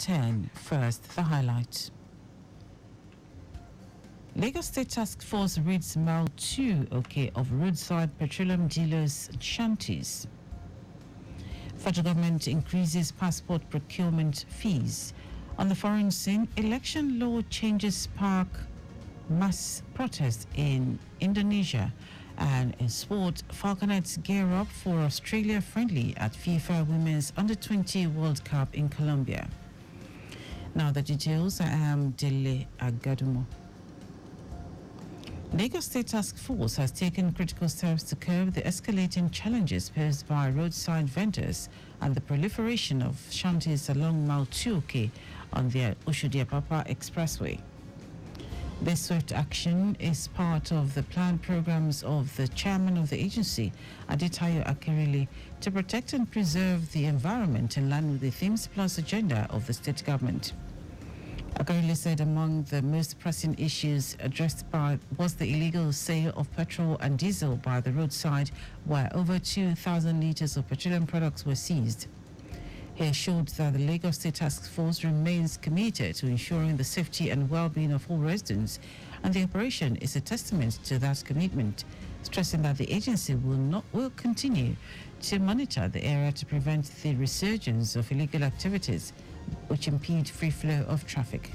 10. First, the highlights. Lagos State Task Force reads Mile 2 of roadside petroleum dealers' shanties. Federal government increases passport procurement fees. On the foreign scene, election law changes spark mass protest in Indonesia. And in sport, Falconets gear up for Australia friendly at FIFA Women's Under-20 World Cup in Colombia. Now the details. I am Dele Agadumo. Lagos State Task Force has taken critical steps to curb the escalating challenges posed by roadside vendors and the proliferation of shanties along Mile 2 on the Oshodi-Apapa Expressway. This swift action is part of the planned programs of the chairman of the agency, Adetayo Akerele, to protect and preserve the environment in line with the Themes Plus agenda of the state government. Akerele said among the most pressing issues addressed was the illegal sale of petrol and diesel by the roadside, where over 2,000 litres of petroleum products were seized. He assured that the Lagos State Task Force remains committed to ensuring the safety and well-being of all residents, and the operation is a testament to that commitment, stressing that the agency will continue to monitor the area to prevent the resurgence of illegal activities which impede free flow of traffic.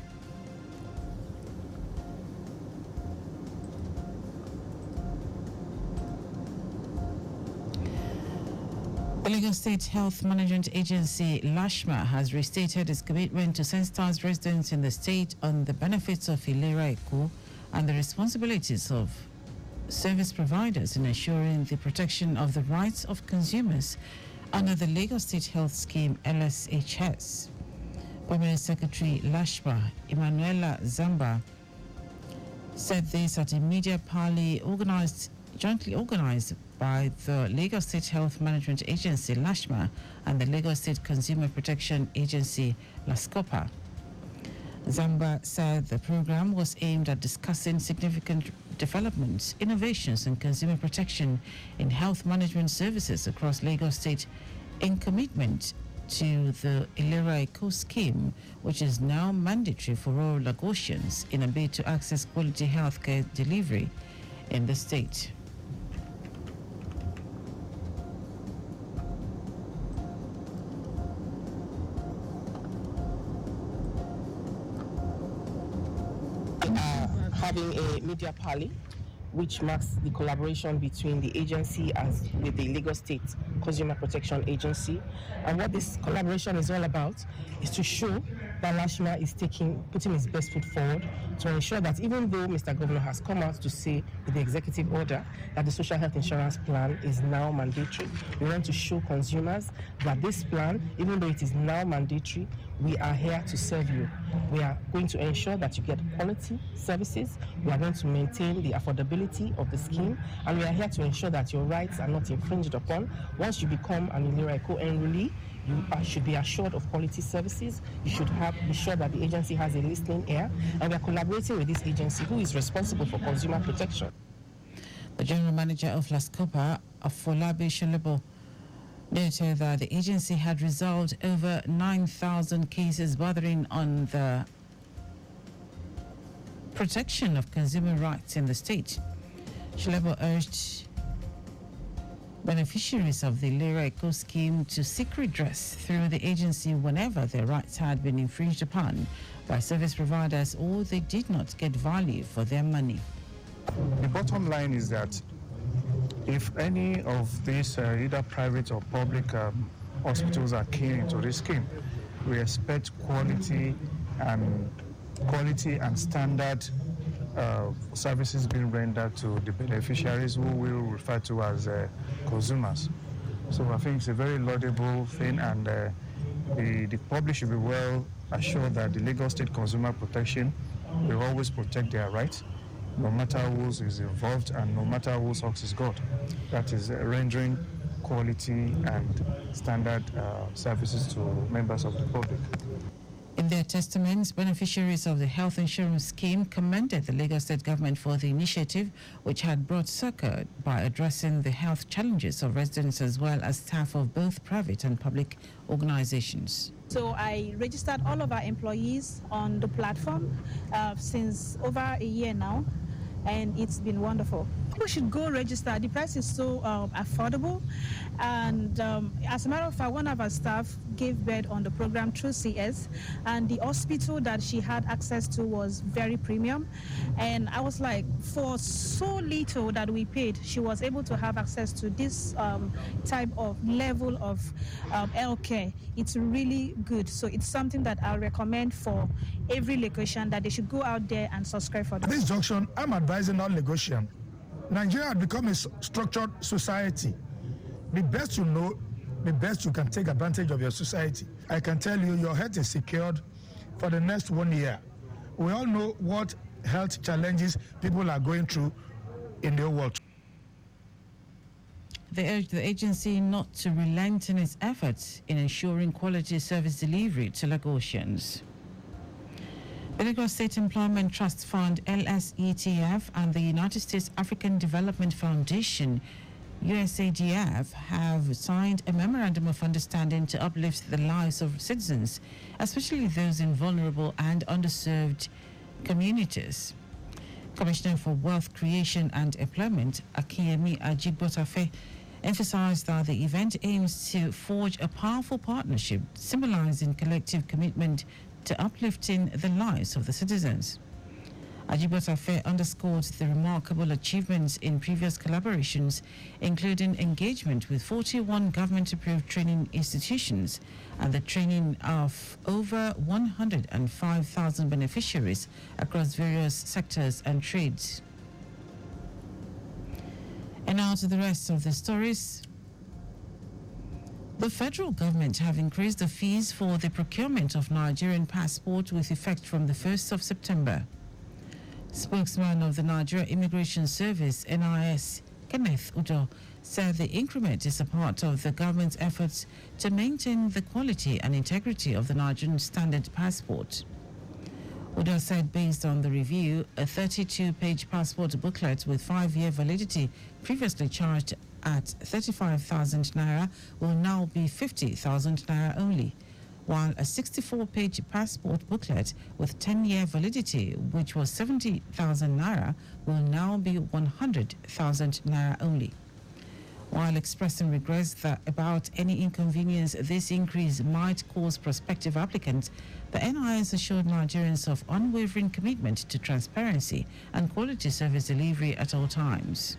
The Lagos State Health Management Agency, LASHMA, has restated its commitment to sensitize residents in the state on the benefits of Ilera Eko and the responsibilities of service providers in ensuring the protection of the rights of consumers under the Lagos State Health Scheme, LSHS. Permanent Secretary LASHMA, Emanuela Zamba, said this at a media parley jointly organized by the Lagos State Health Management Agency, LASHMA, and the Lagos State Consumer Protection Agency, LASCOPA. Zamba said the program was aimed at discussing significant developments, innovations, and consumer protection in health management services across Lagos State in commitment to the Ilera Eko scheme, which is now mandatory for all Lagosians in a bid to access quality healthcare delivery in the state. Having a media parley which marks the collaboration between the agency with the Lagos State Consumer Protection Agency. And what this collaboration is all about is to show that LASHMA is putting its best foot forward to ensure that even though Mr. Governor has come out to say with the executive order that the social health insurance plan is now mandatory, we want to show consumers that this plan, even though it is now mandatory, we are here to serve you. We are going to ensure that you get quality services. We are going to maintain the affordability of the scheme, and we are here to ensure that your rights are not infringed upon. Once you become an Ilera Eko enrollee, you should be assured of quality services. You should be sure that the agency has a listening ear, and we are collaborating with this agency who is responsible for consumer protection. The General Manager of LASCOPA, Afolabi Sholebo, noted that the agency had resolved over 9,000 cases bordering on the protection of consumer rights in the state. Sholebo urged beneficiaries of the Ilera Eko scheme to seek redress through the agency whenever their rights had been infringed upon by service providers or they did not get value for their money. The bottom line is that if any of these either private or public hospitals are keen into this scheme, we expect quality and standard services being rendered to the beneficiaries, who we'll refer to as consumers. So I think it's a very laudable thing, and the public should be well assured that the Lagos State Consumer Protection will always protect their rights, no matter who is involved and no matter whose ox is God. That is rendering quality and standard services to members of the public. In their testaments, beneficiaries of the health insurance scheme commended the Lagos State government for the initiative, which had brought succor by addressing the health challenges of residents as well as staff of both private and public organizations. So I registered all of our employees on the platform since over a year now, and it's been wonderful. People should go register. The price is so affordable, and as a matter of fact, one of our staff gave birth on the program through CS, and the hospital that she had access to was very premium, and I was like, for so little that we paid, she was able to have access to this type of level of healthcare. It's really good, so it's something that I recommend for every location, that they should go out there and subscribe for At this. this junction, I'm advising non-negotiation. Nigeria has become a structured society. The best you know, the best you can take advantage of your society. I can tell you, your health is secured for the next 1 year. We all know what health challenges people are going through in the world. They urged the agency not to relent in its efforts in ensuring quality service delivery to Lagosians. The Lagos State Employment Trust Fund, LSETF, and the United States African Development Foundation, USADF, have signed a memorandum of understanding to uplift the lives of citizens, especially those in vulnerable and underserved communities. Commissioner for Wealth Creation and Employment, Akiyemi Ajigbotafe, emphasized that the event aims to forge a powerful partnership symbolizing collective commitment to uplifting the lives of the citizens. Ajigbotafe underscored the remarkable achievements in previous collaborations, including engagement with 41 government-approved training institutions and the training of over 105,000 beneficiaries across various sectors and trades. And now to the rest of the stories. The federal government have increased the fees for the procurement of Nigerian passport with effect from the 1st of September. Spokesman of the Nigeria Immigration Service, NIS, Kenneth Udo, said the increment is a part of the government's efforts to maintain the quality and integrity of the Nigerian standard passport. Udo said based on the review, a 32-page passport booklet with 5-year validity previously charged at 35,000 naira will now be 50,000 naira only, while a 64-page passport booklet with 10-year validity, which was 70,000 naira, will now be 100,000 naira only. While expressing regrets about any inconvenience this increase might cause prospective applicants, the NIS assured Nigerians of unwavering commitment to transparency and quality service delivery at all times.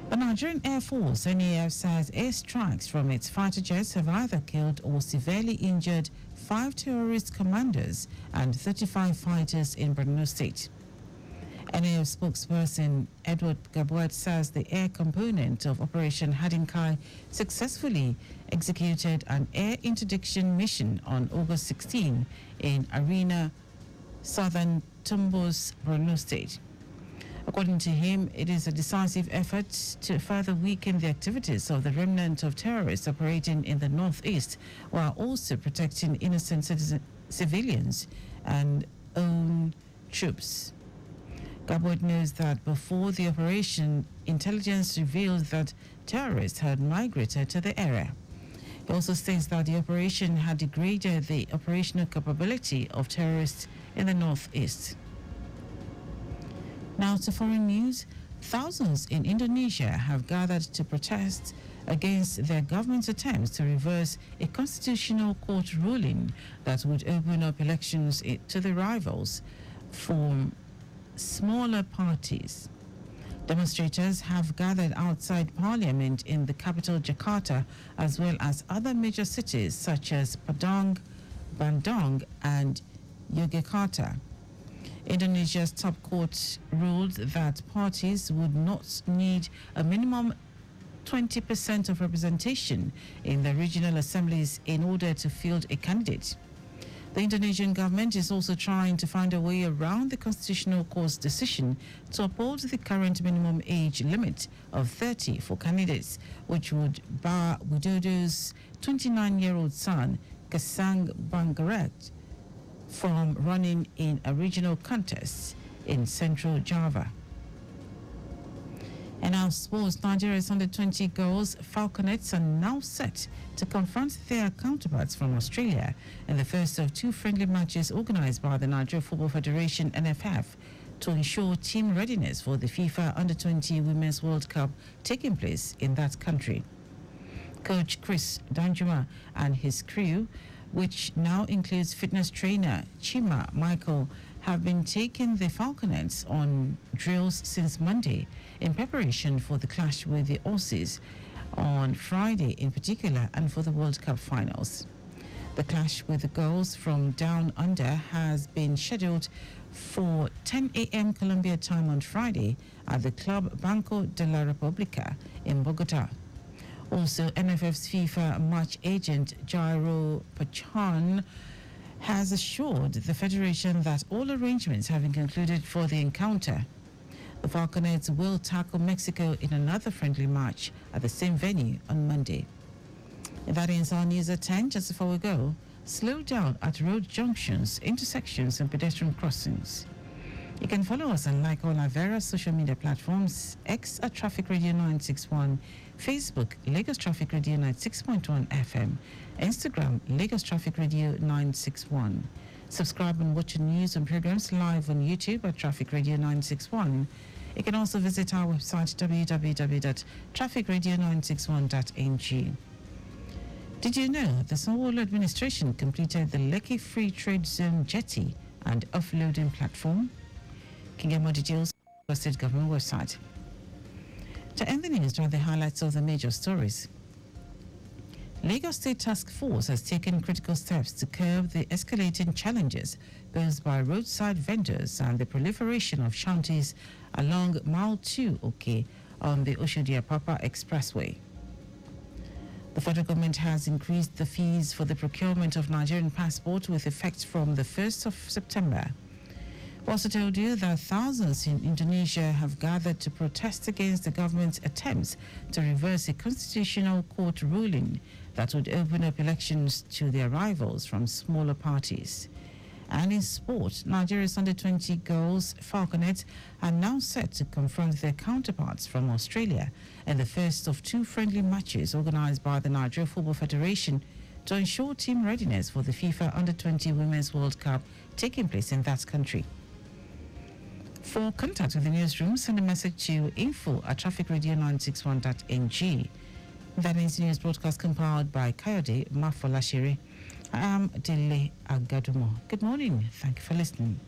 The Nigerian Air Force, NAF, says airstrikes from its fighter jets have either killed or severely injured 5 terrorist commanders and 35 fighters in Borno State. NAF spokesperson Edward Gabuet says the air component of Operation Hadinkai successfully executed an air interdiction mission on August 16 in Arena, southern Tumbos, Borno State. According to him, it is a decisive effort to further weaken the activities of the remnant of terrorists operating in the northeast, while also protecting innocent civilians and own troops. Gaboid knows that before the operation, intelligence revealed that terrorists had migrated to the area. He also states that the operation had degraded the operational capability of terrorists in the northeast. Now to foreign news. Thousands in Indonesia have gathered to protest against their government's attempts to reverse a constitutional court ruling that would open up elections to the rivals from smaller parties. Demonstrators have gathered outside parliament in the capital Jakarta, as well as other major cities such as Padang, Bandung, and Yogyakarta. Indonesia's top court ruled that parties would not need a minimum 20% of representation in the regional assemblies in order to field a candidate. The Indonesian government is also trying to find a way around the Constitutional Court's decision to uphold the current minimum age limit of 30 for candidates, which would bar Widodo's 29-year-old son, Kasang Bangaret, from running in a regional contest in Central Java. And now sports, Nigeria's under-20 girls Falconets are now set to confront their counterparts from Australia in the first of two friendly matches organised by the Nigeria Football Federation (NFF) to ensure team readiness for the FIFA Under-20 Women's World Cup taking place in that country. Coach Chris Danjuma and his crew, which now includes fitness trainer Chima Michael, have been taking the Falconets on drills since Monday in preparation for the clash with the Aussies on Friday in particular and for the World Cup finals. The clash with the girls from Down Under has been scheduled for 10 a.m. Colombia time on Friday at the Club Banco de la República in Bogota. Also, NFF's FIFA match agent Jairo Pachan has assured the Federation that all arrangements have been concluded for the encounter. The Falconets will tackle Mexico in another friendly match at the same venue on Monday. And that ends our news at 10. Just before we go, slow down at road junctions, intersections and pedestrian crossings. You can follow us and like all our various social media platforms: X at Traffic Radio 961, Facebook Lagos Traffic Radio 96.1 FM, Instagram Lagos Traffic Radio 961. Subscribe and watch the news and programs live on YouTube at Traffic Radio 961. You can also visit our website www.trafficradio961.ng. Did you know the Sanwo-Olu administration completed the Lekki Free Trade Zone jetty and offloading platform? You can get more details on the state government website. To end the news, are the highlights of the major stories. Lagos State Task Force has taken critical steps to curb the escalating challenges posed by roadside vendors and the proliferation of shanties along Mile 2 Oke on the Oshodi-Apapa Expressway. The federal government has increased the fees for the procurement of Nigerian passports with effect from the 1st of September. We also told you that thousands in Indonesia have gathered to protest against the government's attempts to reverse a constitutional court ruling that would open up elections to their rivals from smaller parties. And in sport, Nigeria's under-20 girls Falconets are now set to confront their counterparts from Australia in the first of two friendly matches organised by the Nigeria Football Federation to ensure team readiness for the FIFA Under-20 Women's World Cup taking place in that country. For contact with the newsroom, send a message to info@trafficradio961.ng. That is news broadcast compiled by Kayode Mafolashiri. I am Dele Agadumo. Good morning. Thank you for listening.